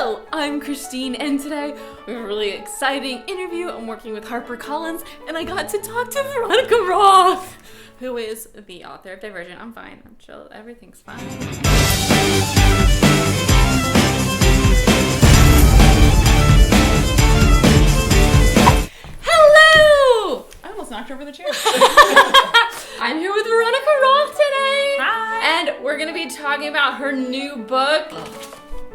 Hello, I'm Christine, and today we have a really exciting interview. I'm working with HarperCollins, and I got to talk to Veronica Roth, who is the author of Divergent. I'm fine. I'm chill. Everything's fine. Hello! I almost knocked over the chair. I'm here with Veronica Roth today. Hi. And we're going to be talking about her new book,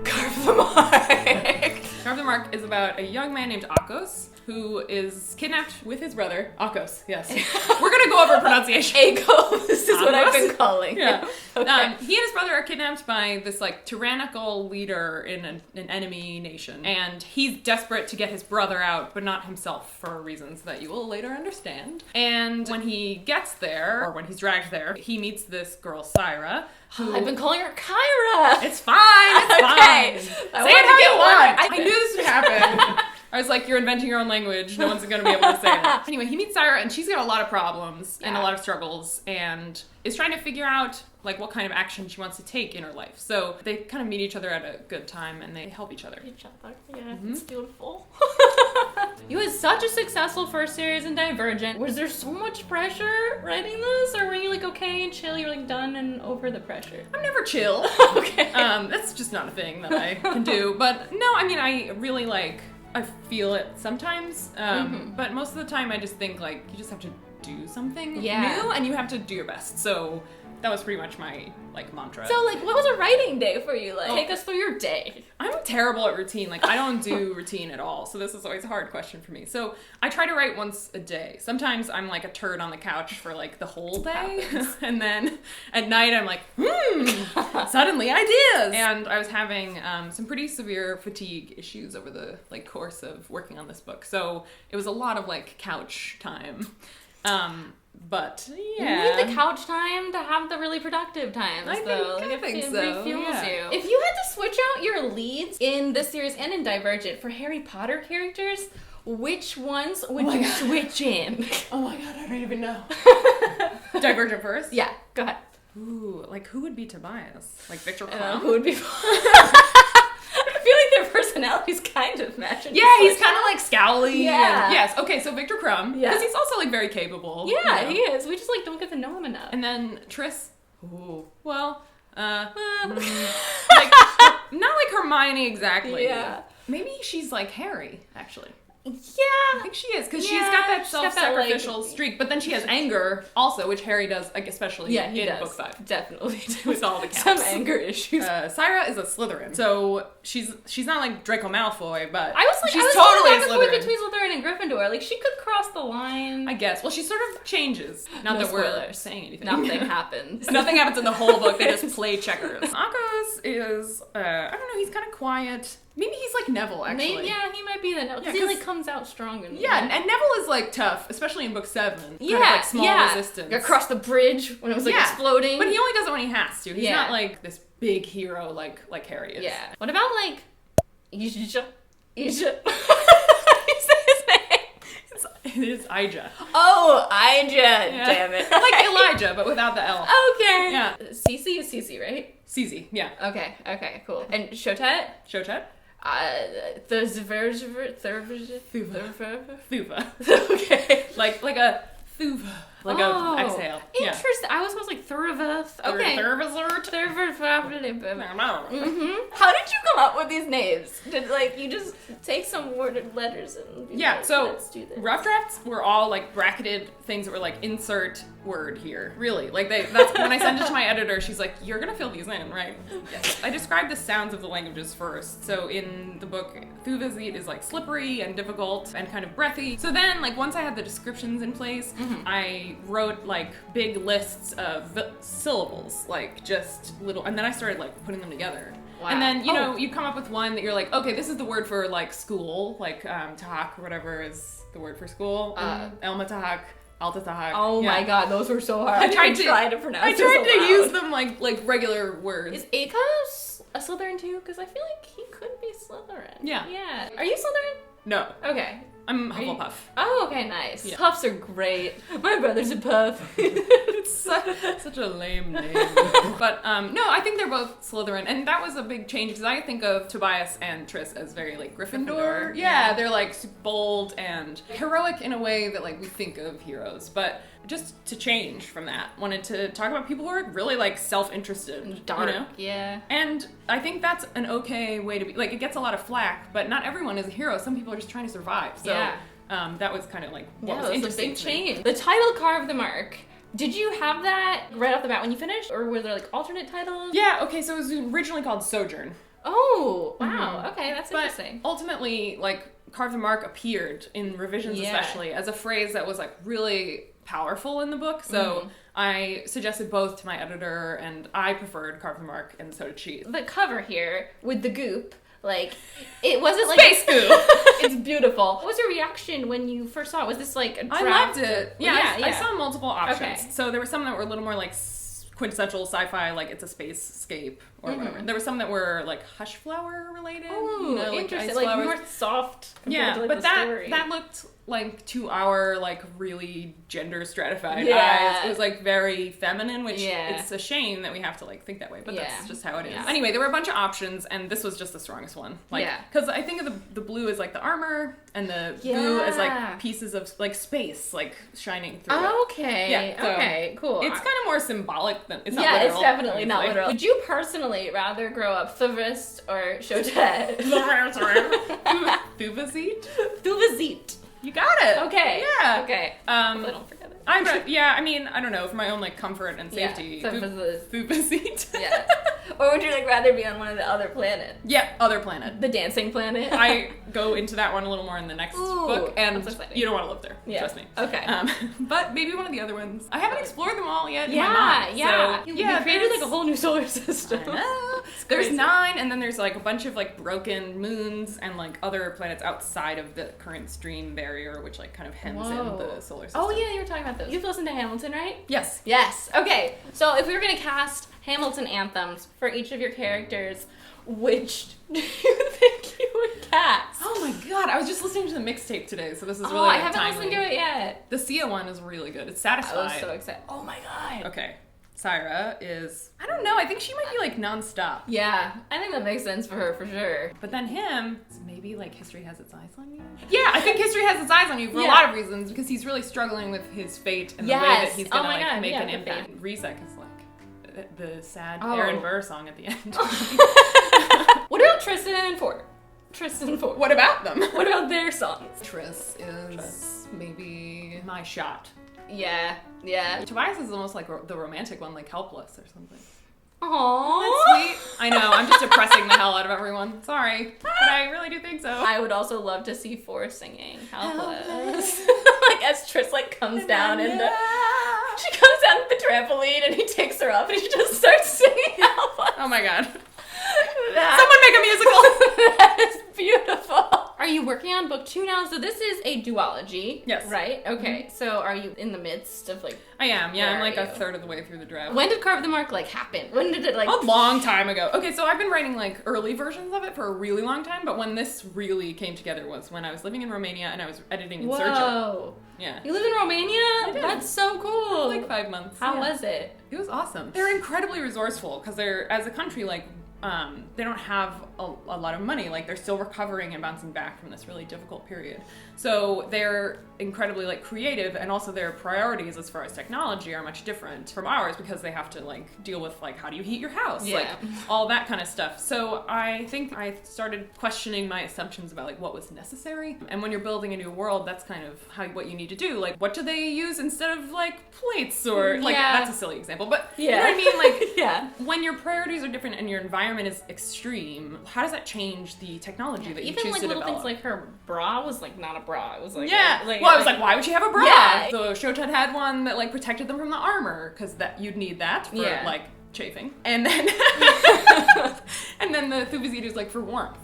Carve the Mark. Carve the Mark is about a young man named Akos who is kidnapped with his brother. Akos, yes. We're going to go over pronunciation. Akos is what I've been calling Yeah. him. Okay. He and his brother are kidnapped by this tyrannical leader in an enemy nation. And he's desperate to get his brother out, but not himself for reasons that you will later understand. And when he gets there, or when he's dragged there, he meets this girl, Syra. I've been calling her Kyra. It's fine. It's Okay. fine. Say I it wanted how to get you want. one. I knew this would happen. I was like, you're inventing your own language. No one's going to be able to say it. Anyway, he meets Syra, and she's got a lot of problems and a lot of struggles, and is trying to figure out what kind of action she wants to take in her life. So they kind of meet each other at a good time, and they help each other. Yeah, it's beautiful. You had such a successful first series in Divergent. Was there so much pressure writing this, or were you okay and chill? You're done and over the pressure. I'm never chill. Okay. That's just not a thing that I can do. But no, I mean, I really I feel it sometimes. But most of the time I just think you just have to do something new and you have to do your best. So that was pretty much my mantra. So what was a writing day for you? Take us through your day. I'm terrible at routine. I don't do routine at all. So this is always a hard question for me. So I try to write once a day. Sometimes I'm a turd on the couch for the whole day. And then at night I'm suddenly ideas. And I was having some pretty severe fatigue issues over the course of working on this book. So it was a lot of couch time. But yeah, you need the couch time to have the really productive times. I think it so. refuels you. If you had to switch out your leads in this series and in Divergent for Harry Potter characters, which ones would you switch in? Oh my god, I don't even know. Divergent first? Yeah, go ahead. Ooh, who would be Tobias? Victor Crumb? Who would be? I feel their personalities kind of match. Yeah, he's kind of scowly. Yeah. And, yes. Okay, so Victor Crumb. Yeah. Because he's also very capable. Yeah, he is. We just don't get to know him enough. And then Triss. Ooh. Well, not Hermione exactly. Yeah. Maybe she's Harry, actually. Yeah. I think she is, because she's got that self-sacrificial streak, but then she has anger also, which Harry does, especially in book 5. Definitely. With all the counts. Some anger issues. Syra is a Slytherin, so she's not Draco Malfoy, but she's totally a Slytherin. Between Slytherin and Gryffindor. She could cross the line. I guess. Well, she sort of changes. Not that we're saying anything. Nothing happens. Nothing happens in the whole book. They just play checkers. Akos is, I don't know, he's kind of quiet. Maybe he's Neville, actually. Maybe, yeah, he might be the Neville. Because he comes out strong. And and Neville is tough, especially in book 7. Yeah, small resistance. Across the bridge when it was exploding. But he only does it when he has to. He's not this big hero like Harry is. Yeah. What about Ija? You say his name. It is Ija. Oh, Ija. Yeah. Damn it. Elijah, but without the L. Okay. Yeah. Cece is Cece, right? Cece, yeah. Okay, cool. And Shotet? Shotet? Thuva. Okay. Like a thuva. A exhale. Interesting. I was Thurvith. Okay. Thurvizert. How did you come up with these names? Did you just take some worded letters and so let's do this? rough drafts were all bracketed things that were insert word here. Really. That's when I sent it to my editor, she's like, you're gonna fill these in, right? Yes. I described the sounds of the languages first. So in the book, Thuvazit is slippery and difficult and kind of breathy. So then once I had the descriptions in place, I wrote big lists of syllables, just little, and then I started putting them together. Wow. And then you come up with one that you're okay, this is the word for school, tahak or whatever is the word for school. Elma tahak, Alta tahak. Oh my god, those were so hard. I tried to pronounce. I tried to use them like regular words. Is Akos a Slytherin too? Because I feel he could be Slytherin. Yeah. Yeah. Are you Slytherin? No. Okay. I'm Hufflepuff. Oh, okay, nice. Yeah. Puffs are great. My brother's a puff. It's such a lame name. But no, I think they're both Slytherin, and that was a big change because I think of Tobias and Tris as very like Gryffindor. Yeah, they're like bold and heroic in a way that like we think of heroes, but just to change from that, wanted to talk about people who are really like self-interested, Dark. you know? Yeah. And I think that's an okay way to be. Like, it gets a lot of flack, but not everyone is a hero. Some people are just trying to survive. So that was kind of like what was interesting. That's a big change. The title Carve the Mark. Did you have that right off the bat when you finished, or were there like alternate titles? Yeah. Okay. So it was originally called Sojourn. Oh, wow. Okay, that's interesting. But ultimately, like, Carve the Mark appeared in revisions, especially as a phrase that was like really powerful in the book. So I suggested both to my editor, and I preferred Carve the Mark, and so did she. The cover here with the goop, like, it wasn't like Space goop. It's beautiful. What was your reaction when you first saw it? Was this like a draft? I loved it. Yeah, I yeah. saw multiple options. Okay. So there were some that were a little more like quintessential sci-fi, like it's a space-scape or whatever. There were some that were like hush flower related. Oh, you know, like interesting. ice Like flowers. more soft. Yeah, to, like, but the that story. that looked like to our like really gender stratified Yeah. eyes. It was like very feminine, which Yeah. it's a shame that we have to like think that way, but Yeah. that's just how it is. Yeah. Anyway, there were a bunch of options, and this was just the strongest one. Like, because I think of the blue as like the armor, and the blue as like pieces of like space like shining through it. Okay. Yeah, so okay. Cool. It's kind of more symbolic than it's not yeah, literal. it's definitely not literal. Would you personally rather grow up Thuvrist or Shotet? Thuvazit? Thuvazit. You got it. Okay. Yeah. Okay. I don't forget it. I mean, I don't know, for my own like comfort and safety. Yeah. Thuvazit. Yeah. Or would you like rather be on one of the other planets? Yeah, other planet. The dancing planet. I go into that one a little more in the next book, and you don't want to live there. Yeah. Trust me. Okay. But maybe one of the other ones. I haven't explored them all yet. Yeah, in my mind, yeah. So, You created like a whole new solar system. I know. There's 9, and then there's like a bunch of like broken moons and like other planets outside of the current stream barrier, which like kind of hems in the solar system. Oh yeah, you were talking about those. You've listened to Hamilton, right? Yes. Yes. Okay. So if we were gonna cast Hamilton anthems for each of your characters, which do you think you would cast? Oh my god, I was just listening to the mixtape today, so this is really I haven't timely. listened to it yet. The Sia one is really good. It's satisfying. I was so excited. Oh my god. Okay. Syra is, I don't know, I think she might be like nonstop. Yeah, I think that makes sense for her for sure. But then him, maybe like history has its eyes on you? Yeah, I think history has its eyes on you for a lot of reasons, because he's really struggling with his fate and the way that he's gonna make an impact. Rizek is like the sad Aaron Burr song at the end. What about Tristan and Ford? What about them? What about their songs? Tris is maybe my shot. Yeah, yeah. Tobias is almost like the romantic one, like Helpless or something. Aww. That's sweet. I know, I'm just depressing the hell out of everyone. Sorry. But I really do think so. I would also love to see Forrest singing Helpless. Like as Tris like comes down and she comes down the trampoline and he takes her up and he just starts singing Helpless. Oh my god. Someone make a musical! That is beautiful. Are you working on book 2 now? So this is a duology. Yes. Right? Okay. So are you in the midst of like... I am, yeah. I'm like are a third of the way through the draft. When did Carve the Mark like happen? When did it like... A long time ago. Okay, so I've been writing like early versions of it for a really long time, but when this really came together was when I was living in Romania and I was editing in Sergio. Whoa. Yeah. You live in Romania? I did. That's so cool. Like 5 months. How was it? It was awesome. They're incredibly resourceful because they're, as a country, like, they don't have a lot of money. Like, they're still recovering and bouncing back from this really difficult period. So they're incredibly like creative, and also their priorities as far as technology are much different from ours because they have to like deal with like how do you heat your house, like all that kind of stuff. So I think I started questioning my assumptions about like what was necessary. And when you're building a new world, that's kind of what you need to do. Like, what do they use instead of like plates or like that's a silly example, but you know what I mean? Like when your priorities are different and your environment is extreme, how does that change the technology that you choose like to little develop? things like her bra was like not a bra. It was like well, I was like, why would she have a bra? Yeah. So Shotet had one that like protected them from the armor because that you'd need that for like chafing, and then and then the Thuvazit is like for warmth.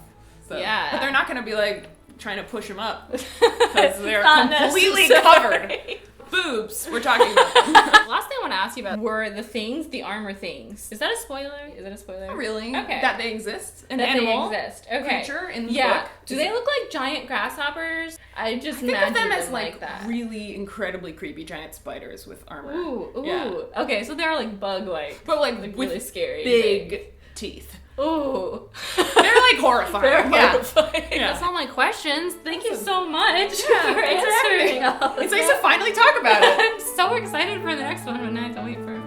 So, but they're not gonna be like trying to push them up because they're completely covered. boobs. We're talking about them. Last thing I want to ask you about were the armor things. Is that a spoiler? Not really. Okay. That they exist. An That animal they exist. Okay. creature in the Yeah. book. Do they look like giant grasshoppers? I just Think of imagine them as like that. really incredibly creepy giant spiders with armor. Ooh. Yeah. Okay, so they're like bug-like. But like Like with really scary. big teeth. Ooh. They're like horrifying. They're Yeah. horrifying. Yeah. That's all my questions. Thank you so much Yeah, for thanks for answering having me. all It's of nice to that. finally talk about it. I'm so excited for the next one, and I have to wait for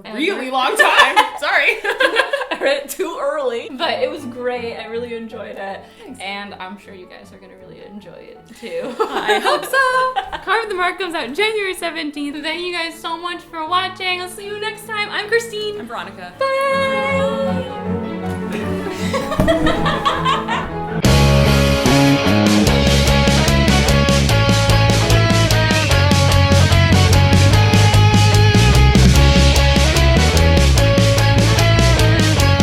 A really long time. Sorry. I read it too early. But it was great. I really enjoyed it. Thanks. And I'm sure you guys are going to really enjoy it too. I hope so. Carve the Mark comes out January 17th. Thank you guys so much for watching. I'll see you next time. I'm Christine. I'm Veronica. Bye.